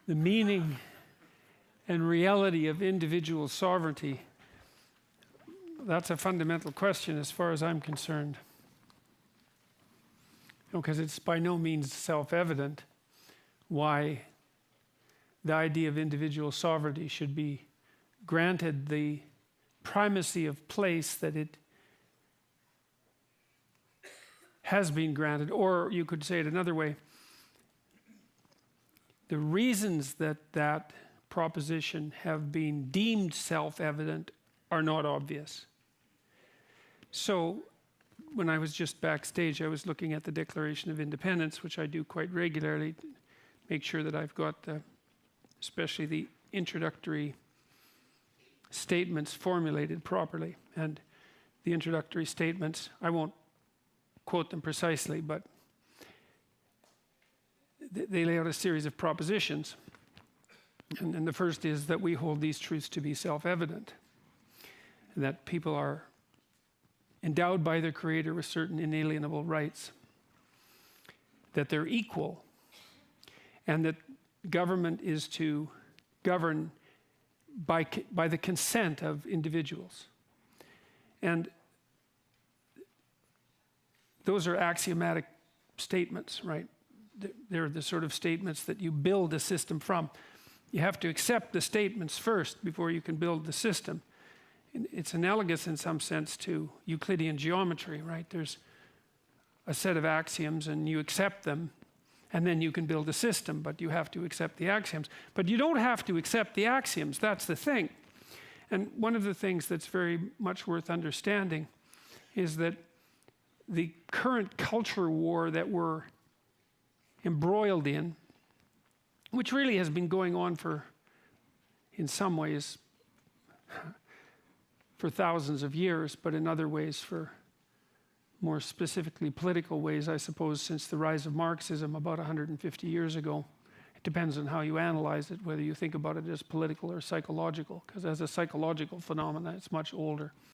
the meaning and reality of individual sovereignty, that's a fundamental question as far as I'm concerned. Because it's by no means self-evident why the idea of individual sovereignty should be granted the primacy of place that it has been granted. Or you could say it another way: the reasons that that proposition have been deemed self-evident are not obvious. So when I was just backstage, I was looking at the Declaration of Independence, which I do quite regularly, to make sure that I've got especially the introductory statements formulated properly. And the introductory statements, I won't quote them precisely, but they lay out a series of propositions. And the first is that we hold these truths to be self-evident, and that people are endowed by their Creator with certain inalienable rights, that they're equal, and that government is to govern by the consent of individuals. And those are axiomatic statements, right? They're the sort of statements that you build a system from. You have to accept the statements first before you can build the system. It's analogous in some sense to Euclidean geometry, right? There's a set of axioms and you accept them, and then you can build a system, but you have to accept the axioms. But you don't have to accept the axioms, that's the thing. And one of the things that's very much worth understanding is that the current culture war that we're embroiled in, which really has been going on for, in some ways, for thousands of years, but in other ways for more specifically political ways, I suppose, since the rise of Marxism about 150 years ago. It depends on how you analyze it, whether you think about it as political or psychological, because as a psychological phenomenon, it's much older.